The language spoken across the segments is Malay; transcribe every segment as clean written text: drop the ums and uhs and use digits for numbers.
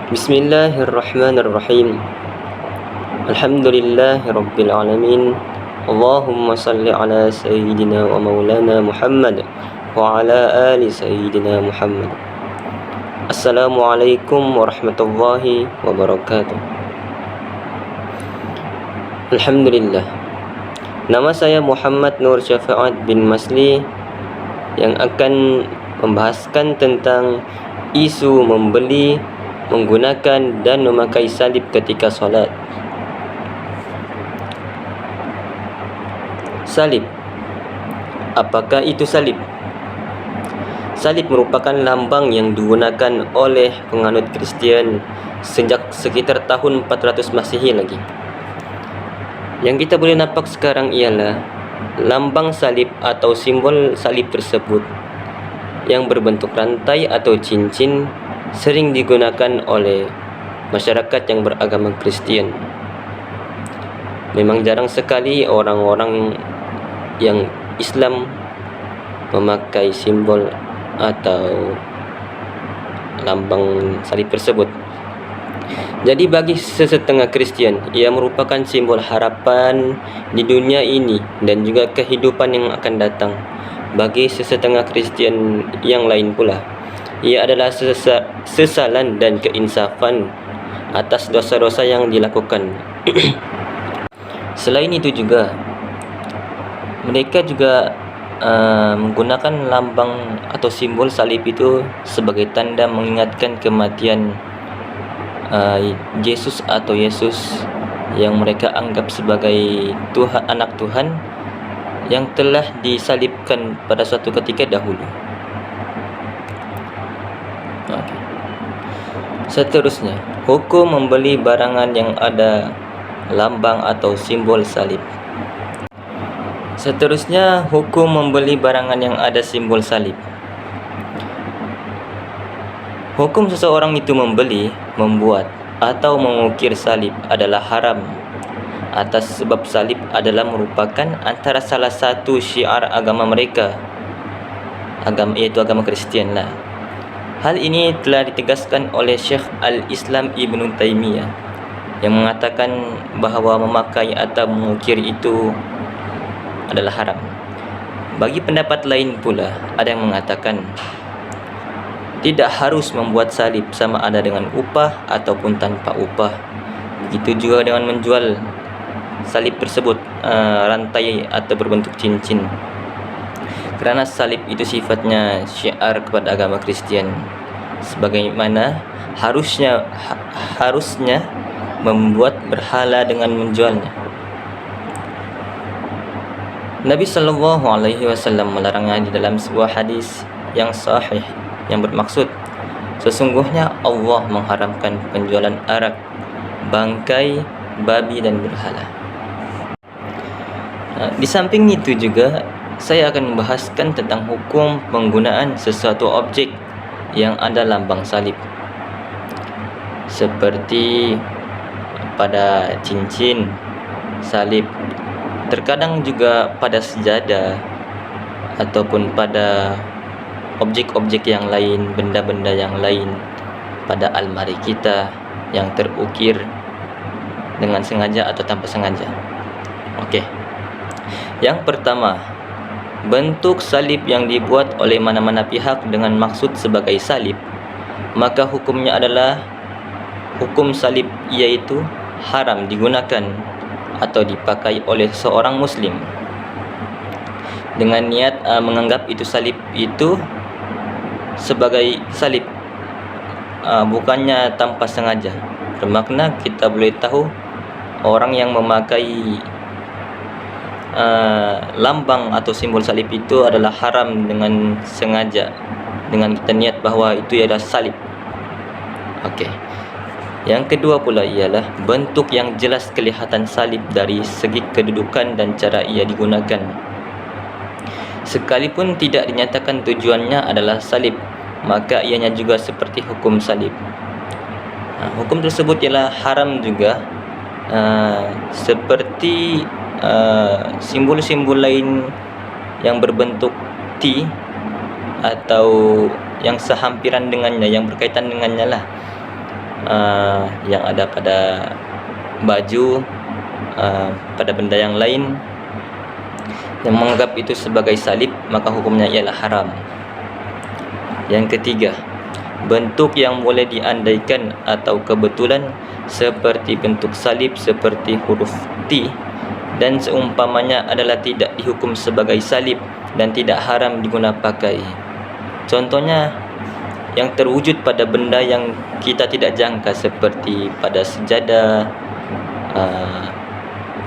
Bismillahirrahmanirrahim. Alhamdulillahi alamin. Allahumma salli ala sayyidina wa maulana Muhammad wa ala ali sayyidina Muhammad. Assalamualaikum warahmatullahi wabarakatuh. Alhamdulillah. Nama saya Muhammad Nur Syafaat bin Masli yang akan membahaskan tentang isu membeli, menggunakan dan memakai salib ketika solat. Salib. Apakah itu salib? Salib merupakan lambang yang digunakan oleh penganut Kristian sejak sekitar tahun 400 Masehi lagi. Yang kita boleh nampak sekarang ialah lambang salib atau simbol salib tersebut yang berbentuk rantai atau cincin sering digunakan oleh masyarakat yang beragama Kristian. Memang jarang sekali orang-orang yang Islam memakai simbol atau lambang salib tersebut. Jadi bagi sesetengah Kristian, ia merupakan simbol harapan di dunia ini dan juga kehidupan yang akan datang. Bagi sesetengah Kristian yang lain pula, ia adalah sesalan dan keinsafan atas dosa-dosa yang dilakukan. Selain itu juga, mereka juga menggunakan lambang atau simbol salib itu sebagai tanda mengingatkan kematian Yesus atau Yesus yang mereka anggap sebagai Tuhan, anak Tuhan yang telah disalibkan pada suatu ketika dahulu. Seterusnya, hukum membeli barangan yang ada lambang atau simbol salib. Seterusnya, hukum membeli barangan yang ada simbol salib. Hukum seseorang itu membeli, membuat, atau mengukir salib adalah haram atas sebab salib adalah merupakan antara salah satu syiar agama mereka, yaitu agama Kristian lah. Hal ini telah ditegaskan oleh Syekh Al-Islam Ibn Taymiyah yang mengatakan bahawa memakai atau mengukir itu adalah haram. Bagi pendapat lain pula, ada yang mengatakan tidak harus membuat salib sama ada dengan upah ataupun tanpa upah. Begitu juga dengan menjual salib tersebut rantai atau berbentuk cincin, kerana salib itu sifatnya syiar kepada agama Kristian, sebagaimana harusnya membuat berhala dengan menjualnya. Nabi SAW melarangnya di dalam sebuah hadis yang sahih yang bermaksud sesungguhnya Allah mengharamkan penjualan arak, bangkai, babi dan berhala. Di samping itu juga saya akan membahaskan tentang hukum penggunaan sesuatu objek yang ada lambang salib, seperti pada cincin salib, terkadang juga pada sejadah ataupun pada objek-objek yang lain, benda-benda yang lain, pada almari kita yang terukir dengan sengaja atau tanpa sengaja. Okey. Yang pertama, bentuk salib yang dibuat oleh mana-mana pihak dengan maksud sebagai salib, maka hukumnya adalah hukum salib, iaitu haram digunakan atau dipakai oleh seorang muslim dengan niat menganggap itu salib itu sebagai salib, bukannya tanpa sengaja. Bermakna kita boleh tahu orang yang memakai lambang atau simbol salib itu adalah haram dengan sengaja, dengan kita niat bahawa itu adalah salib. Okey. Yang kedua pula ialah bentuk yang jelas kelihatan salib dari segi kedudukan dan cara ia digunakan. Sekalipun tidak dinyatakan tujuannya adalah salib, maka ianya juga seperti hukum salib. Hukum tersebut ialah haram juga, seperti simbol-simbol lain yang berbentuk T atau yang sehampiran dengannya, yang berkaitan dengannya lah. yang ada pada baju, pada benda yang lain yang menganggap itu sebagai salib, maka hukumnya ialah haram. Yang ketiga, bentuk yang boleh diandaikan atau kebetulan seperti bentuk salib seperti huruf T dan seumpamanya adalah tidak dihukum sebagai salib dan tidak haram digunakan pakai. Contohnya yang terwujud pada benda yang kita tidak jangka seperti pada sejadah,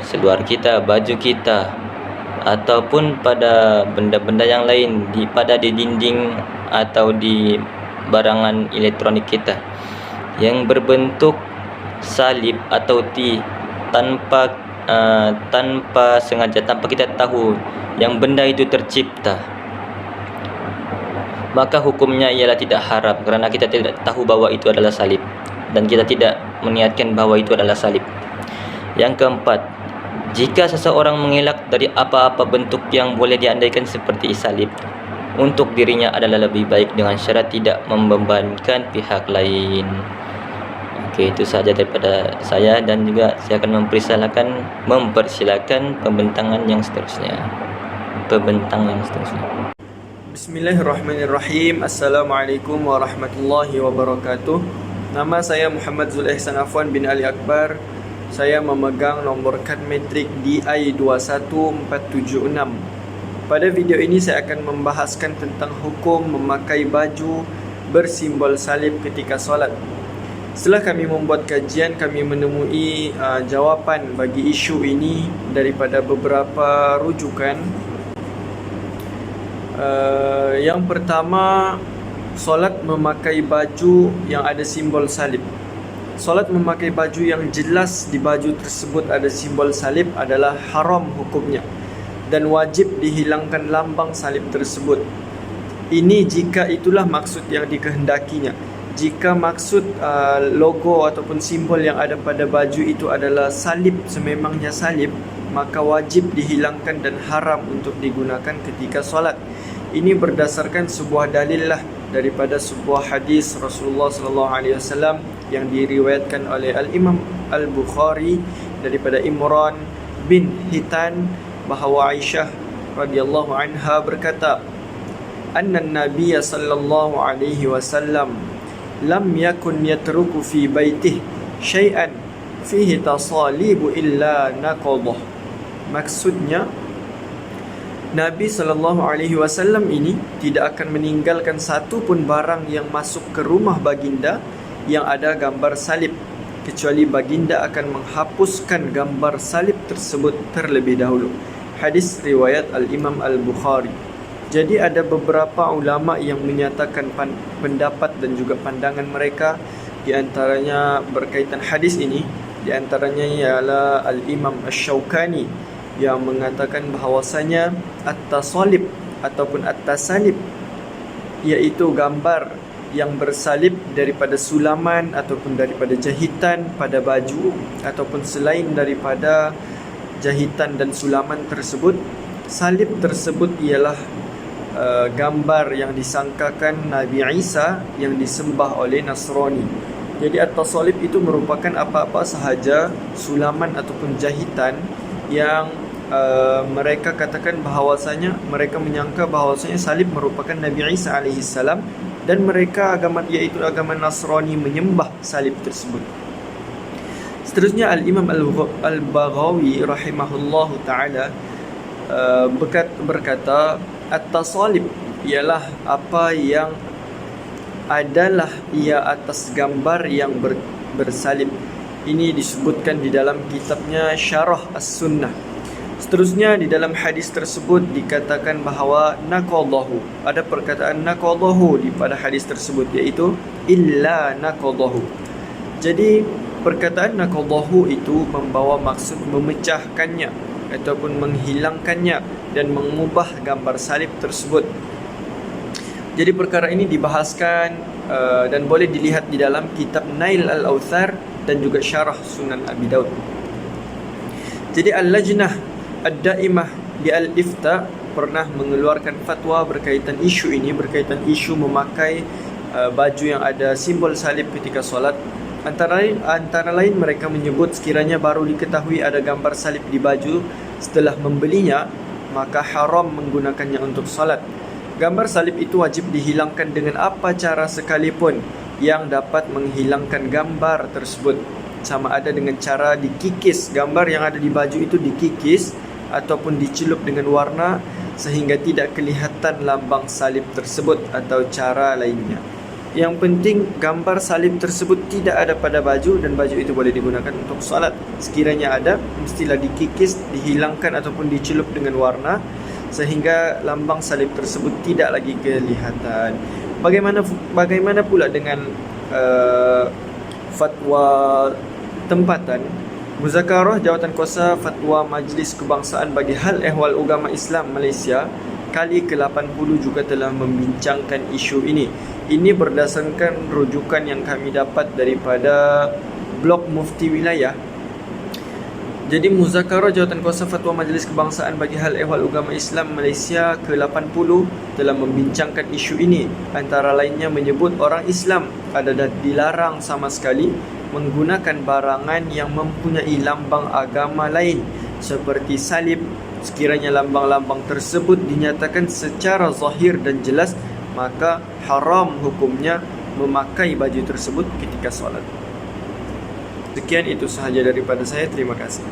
seluar kita, baju kita, ataupun pada benda-benda yang lain pada di dinding atau di barangan elektronik kita yang berbentuk salib atau T tanpa sengaja, tanpa kita tahu yang benda itu tercipta, maka hukumnya ialah tidak haram kerana kita tidak tahu bahawa itu adalah salib dan kita tidak meniatkan bahawa itu adalah salib. Yang keempat, jika seseorang mengelak dari apa-apa bentuk yang boleh diandaikan seperti salib, untuk dirinya adalah lebih baik dengan syarat tidak membebankan pihak lain. Okey, itu sahaja daripada saya dan juga saya akan mempersilakan pembentangan yang seterusnya. Bismillahirrahmanirrahim. Assalamualaikum warahmatullahi wabarakatuh. Nama saya Muhammad Zul Ihsan Afwan bin Ali Akbar. Saya memegang nombor kad metrik DI 21476. Pada video ini saya akan membahaskan tentang hukum memakai baju bersimbol salib ketika solat. Setelah kami membuat kajian, kami menemui jawapan bagi isu ini daripada beberapa rujukan. Yang pertama, solat memakai baju yang ada simbol salib. Solat memakai baju yang jelas di baju tersebut ada simbol salib adalah haram hukumnya dan wajib dihilangkan lambang salib tersebut. Ini jika itulah maksud yang dikehendakinya. Jika maksud logo ataupun simbol yang ada pada baju itu adalah salib, sememangnya salib, maka wajib dihilangkan dan haram untuk digunakan ketika solat. Ini berdasarkan sebuah dalil lah daripada sebuah hadis Rasulullah SAW yang diriwayatkan oleh Al-Imam Al-Bukhari daripada Imran bin Hitan bahawa Aisyah radhiyallahu anha berkata, "Anna an-nabiy sallallahu alaihi wasallam lam yakun yatruku fi baitihi syai'an fihi tasalibu illa naqadah." Maksudnya, Nabi SAW ini tidak akan meninggalkan satu pun barang yang masuk ke rumah baginda yang ada gambar salib, kecuali baginda akan menghapuskan gambar salib tersebut terlebih dahulu. Hadis riwayat Al-Imam Al-Bukhari. Jadi ada beberapa ulama yang menyatakan pendapat dan juga pandangan mereka, di antaranya berkaitan hadis ini, di antaranya ialah Al-Imam Asy-Syaukani yang mengatakan bahawasanya at-tasalib ataupun at-tasalib iaitu gambar yang bersalib daripada sulaman ataupun daripada jahitan pada baju ataupun selain daripada jahitan dan sulaman tersebut. Salib tersebut ialah gambar yang disangkakan Nabi Isa yang disembah oleh Nasrani. Jadi at-tasalib itu merupakan apa-apa sahaja sulaman ataupun jahitan yang mereka katakan bahawasanya, mereka menyangka bahawasanya salib merupakan Nabi Isa alaihissalam dan mereka iaitu agama Nasrani menyembah salib tersebut. Seterusnya Al-Imam Al-Baghawi rahimahullahu ta'ala berkata, at-tasalib ialah apa yang adalah ia atas gambar yang bersalib. Ini disebutkan di dalam kitabnya Syarah As-Sunnah. Seterusnya di dalam hadis tersebut dikatakan bahawa naqadahu, ada perkataan naqadahu di pada hadis tersebut, iaitu illa naqadahu. Jadi perkataan naqadahu itu membawa maksud memecahkannya ataupun menghilangkannya dan mengubah gambar salib tersebut. Jadi perkara ini dibahaskan dan boleh dilihat di dalam kitab Nail Al-Awthar dan juga Syarah Sunan Abi Daud. Jadi Al-Lajnah Ad-Daimah di Al-Ifta pernah mengeluarkan fatwa berkaitan isu ini, berkaitan isu memakai baju yang ada simbol salib ketika solat. Antara lain mereka menyebut sekiranya baru diketahui ada gambar salib di baju setelah membelinya, maka haram menggunakannya untuk solat. Gambar salib itu wajib dihilangkan dengan apa cara sekalipun yang dapat menghilangkan gambar tersebut. Sama ada dengan cara dikikis, gambar yang ada di baju itu dikikis ataupun dicelup dengan warna sehingga tidak kelihatan lambang salib tersebut, atau cara lainnya. Yang penting gambar salib tersebut tidak ada pada baju dan baju itu boleh digunakan untuk salat. Sekiranya ada, mestilah dikikis, dihilangkan ataupun dicelup dengan warna sehingga lambang salib tersebut tidak lagi kelihatan. Bagaimana pula dengan fatwa tempatan? Muzakarah Jawatankuasa Fatwa Majlis Kebangsaan bagi Hal Ehwal Ugama Islam Malaysia kali ke-80 juga telah membincangkan isu ini. Ini berdasarkan rujukan yang kami dapat daripada blog Mufti Wilayah. Jadi Muzakarah Jawatankuasa Fatwa Majlis Kebangsaan bagi Hal Ehwal Ugama Islam Malaysia ke-80 telah membincangkan isu ini. Antara lainnya menyebut orang Islam adalah dilarang sama sekali menggunakan barangan yang mempunyai lambang agama lain seperti salib sekiranya lambang-lambang tersebut dinyatakan secara zahir dan jelas, maka haram hukumnya memakai baju tersebut ketika solat. Sekian itu sahaja daripada saya. Terima kasih.